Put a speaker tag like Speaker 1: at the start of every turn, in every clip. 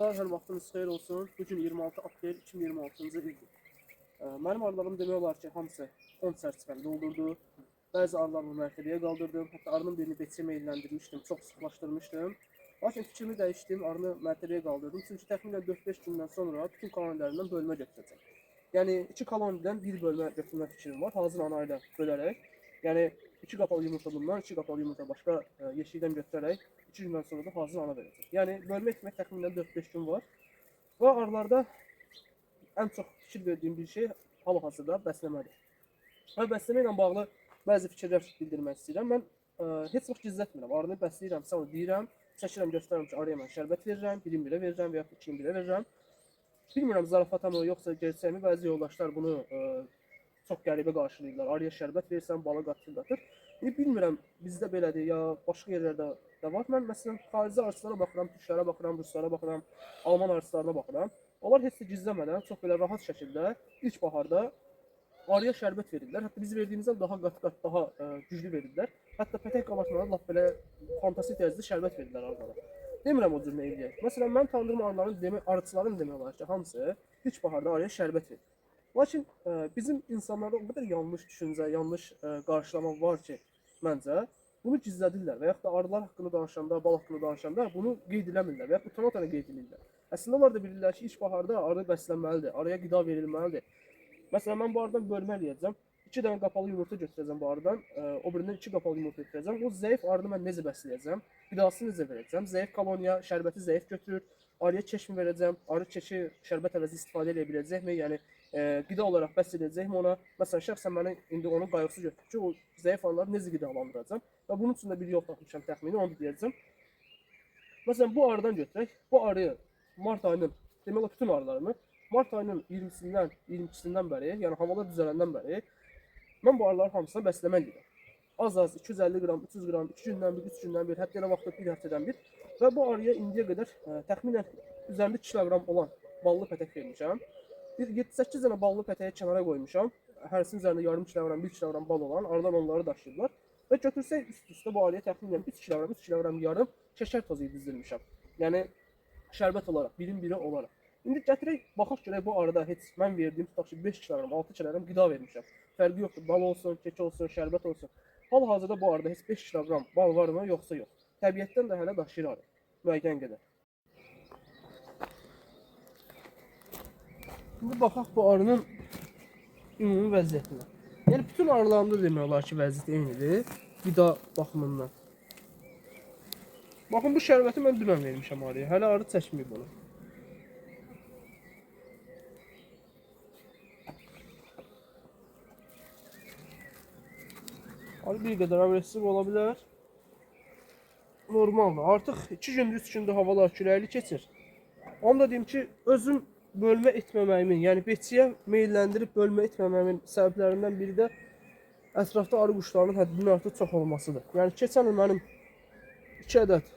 Speaker 1: Hər vaxtınız xeyir olsun. Bugün 26 aprel 2026-cı ildir. Mənim arılarım demək olar ki, hamısı 10 çərçivəni doldurdu. Bəzi arılarımı mərtəbəyə qaldırdım. Hətta arının birini BC meylləndirmişdim, çox sıxlaşdırmışdım. Lakin fikrimi dəyişdim, arını mərtəbəyə qaldırdım. Çünki təxminən 4-5 gündən sonra bütün kolonilərindən bölmə götürəcəm. Yəni 2 kolonidən bir bölmə götürmə fikrim var, hazır ana ilə bölərək. Yəni 2 qapalı yumurta bundan, 2 qapalı yumurta başqa yeşikdən götürərək 2 gündən sonra da hazır ana verəcək. Yəni bölmə etmək təxminən 4-5 gün var. Və arılarda ən çox fikir verdiyim bir şey hal-hazırda bəsləmədir. Və bəsləmə ilə bağlı bəzi fikirlər bildirmək istəyirəm. Mən heç vaxt gizlətmirəm. Arını bəsləyirəmsə onu deyirəm, çəkirəm, göstərirəm ki, arıya mən şərbət verirəm, birin birə verirəm və ya ikin birə verirəm. Bilmirəm zarafatamı yoxsa gerçəkmi, bəzi yoldaşlar bunu çox qəribə qarşılayırlar. Arıya şərbət verirsən, bala qatır. Bilmirəm bizdə belədir ya başqa yerlərdə də var. Mən məsələn xarici arıçılara baxıram, türklərə baxıram, ruslara baxıram, alman arıçılarına baxıram. Onlar heç də gizləmədən çox belə rahat şəkildə ilk baharda arıya şərbət verirlər. Hətta biz verdiyimizdən daha qat-qat daha güclü verirlər. Hətta pətək qabartmaları lap belə fantastik dərəcədə şərbət verirlər arılara. Demirəm o cür nə eləyək. Məsələn mən tanıdığım arıçıların demək olar ki, hamısı ilk baharda arıya şərbət verir. Lakin bizim insanlarda o qədər yanlış düşüncə, yanlış qarşılama var ki, məncə bunu gizlədirlər və yaxud da arılar haqqında danışanda, bal haqqında danışanda bunu qeyd eləmirlər və yaxud da utana-utana qeyd edirlər. Əslində onlar da bilirlər ki, ilk baharda arı bəslənməlidir, arıya qida verilməlidir. Məsələn, mən bu arıdan bölmə eləyəcəm. 2 dənə qapalı yumurta götürəcəm bu arıdan, o birindən 2 qapalı yumurta götürəcəm. O zəif arını mən necə bəsləyəcəm, qidasını necə verəcəm, zəif koloniya, şərbəti zəif götürür, arıya keşmi verəcəm, arı keşi şərbət əvəzi istifadə edə biləcəkmi, yəni qida olaraq bəs edəcəkmi ona. Məsələn, şəxsən mənə indi onun qayğısı götürür ki, o zəif arıları necə qidalandıracam və bunun üçün də bir yol tapmışam təxmini, onu deyəcəm. Məsələn, bu arıdan götürək, bu arıyı mart ayının, demək olar bütün arılarını, mart ayının 20-sindən, 22-sindən bəri, yəni havalar düzələndən bəri mən bu arıların hamısına bəsləmə edirəm. Az-az 250 qram, 300 qram, 2 gündən bir, 3 gündən bir, hətta elə vaxtda bir həftədən bir və bu arıya indiyə qədər təxminən üzərində 2 kiloqram olan ballı pətək vermişəm. Bir 7-8 dənə ballı pətəyi kənara qoymuşam. Hərisinin üzərində yarım kiloqram, 1 kiloqram bal olan, aradan onları daşıyırlar. Və götürsək üst-üstə bu arıya təxminən 3 kiloqram, 3 kiloqram yarım şəkər tozu yedizdirmişəm. Yəni şərbət olaraq, birin biri olaraq. İndi gətirək, baxaq görək bu arada heç mən verdiyim tutaq ki 5 kiloqram, 6 kiloqram qida vermişəm. Fərqi yoxdur, bal olsun, kek olsun, şərbət olsun. Hal-hazırda bu arada heç 5 kiloqram bal varmı, yoxsa yox. Təbiətdən də hələ daşıyır arı, müəyyən qədər. Şimdi baxaq bu arının ümumi vəziyyətinə. Yəni bütün arılarımda demək olar ki, vəziyyət eynidir, qida baxımından. Baxın bu şərbəti mən dünən vermişəm arıya, hələ arı çəkməyib bunu. Arı bir qədər agresiv ola bilər. Normaldır. Artıq 2 gündür, 3 gündür havalar küləkli keçir. Onu da deyim ki, özüm bölmə etməməyimin, yəni betiyə meylləndirib bölmə etməməyimin səbəblərindən biri də ətrafda arı quşlarının həddindən artıq çox olmasıdır. Yəni keçən il mənim 2 ədəd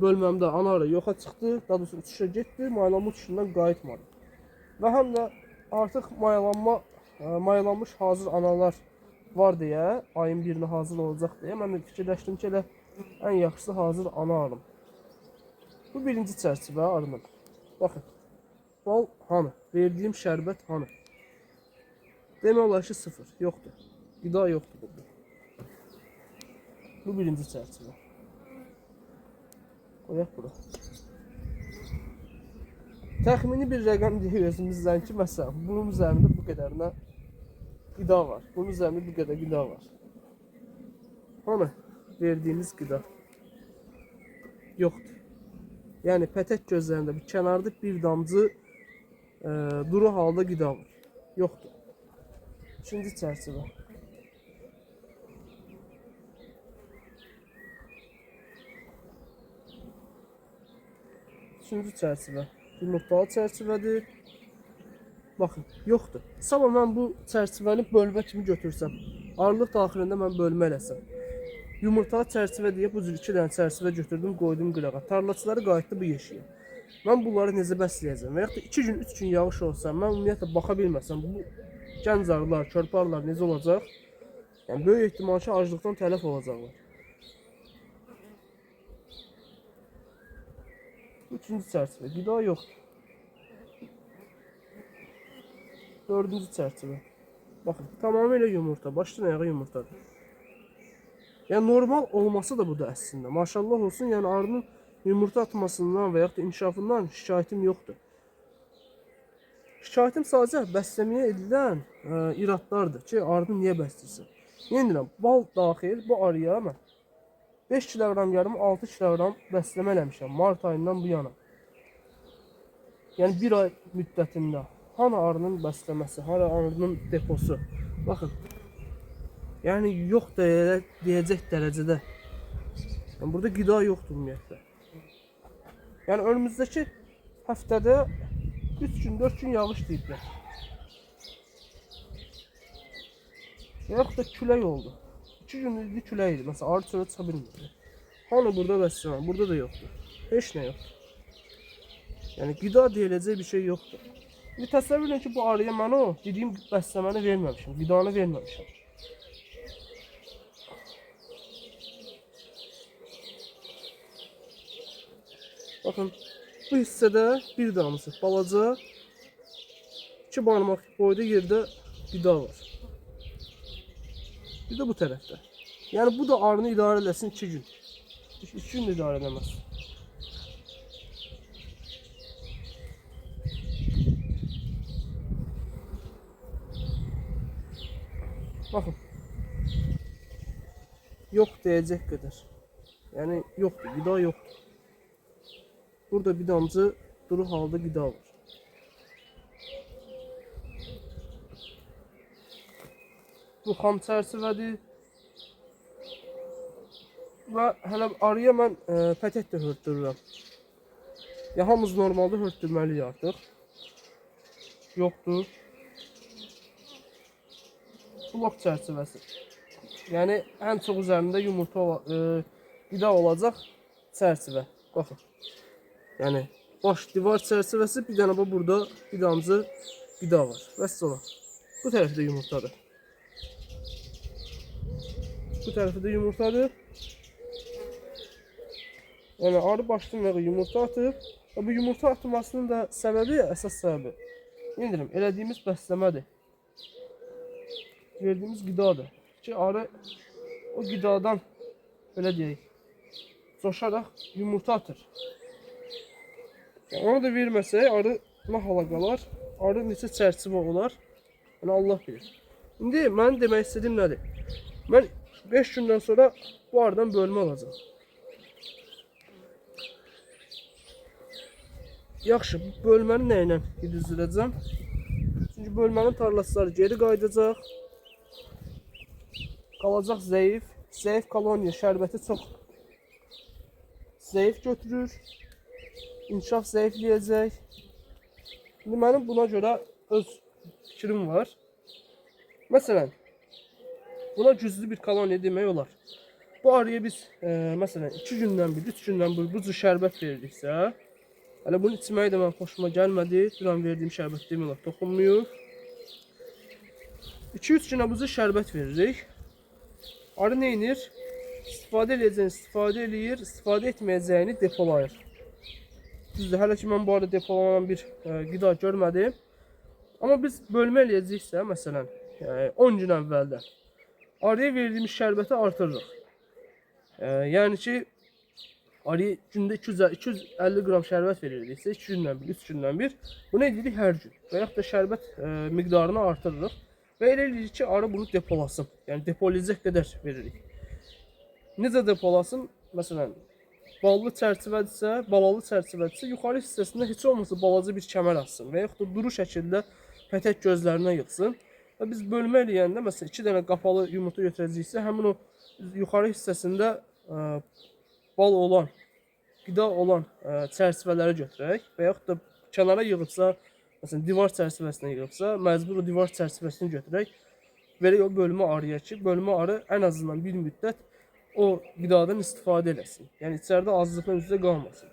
Speaker 1: bölməmdə ana arı yoxa çıxdı, daha doğrusu uçuşa getdi, mayalanma uçuşundan qayıtmadı. Və həm də artıq mayalanmış hazır analar var deyə, ayın 1-nə hazır olacaq deyə mən də fikirləşdim ki, elə ən yaxşısı hazır ana alım. Bu birinci çərçivə arının. Baxın, bal hanı? Verdiyim şərbət hanı? Demək olar ki, 0, yoxdur. Qida yoxdur burada. Bu birinci çərçivə. Qoyaq bura. Təxmini bir rəqəm deyək özümüzdən ki, məsələn, bunun üzərində bu qədərinə qida var. Bunun üzərində bu qədər qida var. Hanı? Verdiyimiz qida yoxdur. Yəni pətək gözlərində bir kənarda bir damcı duru halda qida var. Yoxdur. İkinci çərçivə. Üçüncü çərçivə. Yumurtalı çərçivədir. Baxın, yoxdur. Sabah mən bu çərçivəni bölmə kimi götürsəm, arılıq daxilində mən bölmə eləsəm, yumurtalı çərçivə deyə bu cür 2 dənə çərçivə götürdüm, qoydum qırağa. Tarlaçıları qayıtdı bu yeşiyə. Mən bunları necə bəsləyəcəm? Və yaxud da 2 gün, 3 gün yağış olsa, mən ümumiyyətlə baxa bilməsəm, bu gənc arılar, körpə arılar necə olacaq? Yəni böyük ehtimal ki, aclıqdan tələf olacaqlar. Üçüncü çərçivə, qida yoxdur. Dördüncü çərçivə. Baxın, tamamilə yumurta, başdan ayağa yumurtadır. Yəni normal olması da bu da əslində. Maşallah olsun, yəni arının yumurta atmasından və yaxud da inkişafından şikayətim yoxdur. Şikayətim sadəcə bəsləməyə edilən iradlardır ki, arını niyə bəsləyirsən? Yenə deyirəm, bal daxil bu arıya mən 5 kiloqram yarım 6 kiloqram bəsləmə eləmişəm mart ayından bu yana. Yəni bir ay müddətində hanı arının bəsləməsi, hanı arının deposu. Baxın. Yəni yox deyəcək dərəcədə. Yəni burada qida yoxdur ümumiyyətlə. Yəni önümüzdəki həftədə 3 gün, 4 gün yağış deyiblər. Yaxud da külək oldu. 2 gün idi külək idi. Məsələn, arı çölə çıxa bilmirdi. Hanı burada bəsləmə, burada da yoxdur. Heç nə yoxdur. Yəni qida deyiləcək bir şey yoxdur. Bir təsəvvür edin ki, bu arıya mən o dediyim bəsləməni verməmişim, qidanı verməmişim. Baxın, bu hissədə bir damcı balaca 2 barmaq boyda yerdə qida var. Bir də bu tərəfdə. Yəni bu da arını idarə eləsin 2 gün. 2 gün də idarə eləməz. Baxın. Yox deyəcək qədər. Yəni yoxdur, qida yoxdur. Burada bir damcı duru halda qida var. Bu xam çərçivədir. Və hələ arıya mən pətək də hörtdürürəm. Ya hamımız normalda hörtdürməliyik artıq. Yoxdur. Blok çərçivəsi. Yəni ən çox üzərində yumurta qida olacaq çərçivə. Baxın. Yəni baş divar çərçivəsi, bir dənə burada bir damcı qida var. Vəssalam. Bu tərəfdə yumurtadır. Bu tərəfdə yumurtadır. Yəni arı başdan ayağa yumurta atıb. Bu yumurta atmasının da səbəbi, əsas səbəbi. Yenə deyirəm, elədiyimiz bəsləmədir. Verdiyimiz qidadır. Ki arı o qidadan belə deyək, coşaraq yumurta atır. Yəni, onu da verməsək, arı nə hala qalar, arı neçə çərçivə olar, yəni Allah bilir. İndi mənim demək istədiyim nədir? Mən 5 gündən sonra bu arıdan bölmə alacağım. Yaxşı, bu bölməni nə ilə düzüləcəm? Çünki bölmənin tarlasları geri qayıdacaq. Qalacaq zəif. Zəif koloniya şərbəti çox zəif götürür. İnkişaf zəifləyəcək. İndi mənim buna görə öz fikrim var. Məsələn, buna güclü bir koloniya demək olar. Bu arıya biz məsələn 2 gündən bir, 3 gündən bir bu cür şərbət verdiksə, hələ bunu içməyi də mən xoşuma gəlmədi. Duran verdiyim şərbət demək olar, toxunmuyor. 2-3 günə bu cür şərbət veririk. Arı nə edir? İstifadə edəcəyini istifadə edir, istifadə etməyəcəyini depolayır. Düzdür, hələ ki mən bu arada depolanan bir qida görmədim. Amma biz bölmə eləyəcəksə, məsələn, 10 gün əvvəldən arıya verdiyimiz şərbəti artırırıq. Yəni ki, arıya gündə 250 qram şərbət verirdiksə, 2 gündən bir, 3 gündən bir, bunu edirik hər gün. Və yaxud da şərbət miqdarını artırırıq. Və elə edirik ki, arı bunu depolasın. Yəni depolayacaq qədər veririk. Necə depolasın? Məsələn, ballı çərçivədirsə, balalı çərçivədirsə, yuxarı hissəsində heç olmasa balaca bir kəmər açsın və yaxud da duru şəkildə pətək gözlərinə yıxsın. Və biz bölmə eləyəndə, məsələn, 2 dənə qapalı yumurta götürəcəksə, həmin o yuxarı hissəsində bal olan, qida olan çərçivələri götürək və yaxud da kənara yığıbsa, məsələn, divar çərçivəsinə yığıbsa, məcbur o divar çərçivəsini götürək, verək o bölmə arıya ki, bölmə arı ən azından bir müddət o qidadan istifadə eləsin. Yəni içəridə azlıqla üzrə qalmasın.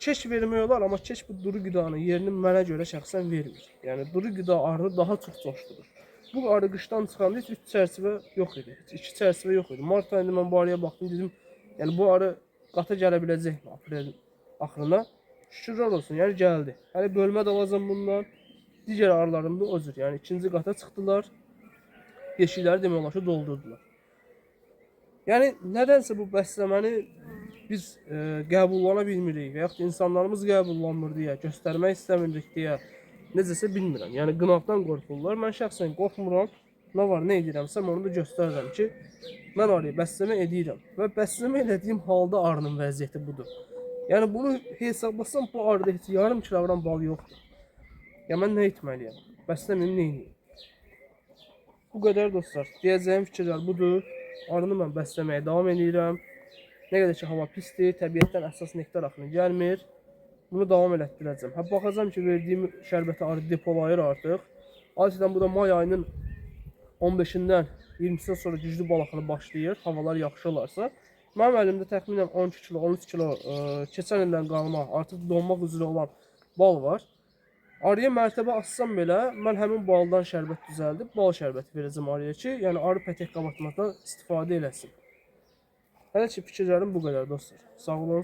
Speaker 1: Keç vermək olar, amma keç bu duru qidanın yerini mənə görə şəxsən vermir. Yəni duru qida arını daha çox coşdurur. Bu arı qışdan çıxanda heç 3 çərçivə yox idi. Heç 2 çərçivə yox idi. Mart ayında mən bu arıya baxdım, dedim, yəni bu arı qata gələ biləcəkmi aprel axırına? Şükürlər olsun, yəni gəldi. Hələ bölmə də lazım bundan. Digər arılarım da o cür. Yəni ikinci qata çıxdılar. Yeşikləri demək olar ki, doldurdular. Yəni nədənsə bu bəsləməni biz qəbullana bilmirik və yaxud da insanlarımız qəbullanmır deyə, göstərmək istəmirdik deyə, necəsə bilmirəm. Yəni qınaqdan qorxurlar. Mən şəxsən qorxmuram. Nə var, nə edirəmsə onu da göstərirəm ki, mən arıya bəsləmə edirəm və bəsləmə elədiyim halda arının vəziyyəti budur. Yəni bunu hesablasam bu arıda heç yarım kiloqram bal yoxdur. Ya mən nə etməliyəm? Bəsləməyim, nə edeyim? Bu qədər dostlar. Deyəcəyim fikirlər budur. Arını mən bəsləməyə davam edirəm. Nə qədər ki hava pisdir, təbiətdən əsas nektar axını gəlmir. Bunu davam elətdirəcəm. Baxacağam ki, verdiyim şərbəti arı depolayır artıq. Adətən bu da may ayının 15-dən 20-dən sonra güclü bal axını başlayır. Havalar yaxşı olarsa. Mənim əlimdə təxminən 12 kilo, 13 kilo keçən ildən qalma, artıq donmaq üzrə olan bal var. Arıya mərtəbə assam belə, mən həmin baldan şərbət düzəldib, bal şərbəti verəcəm arıya ki, yəni arı pətək qabartmaqdan istifadə eləsin. Hələ ki fikirlərim bu qədər dostlar. Sağ olun.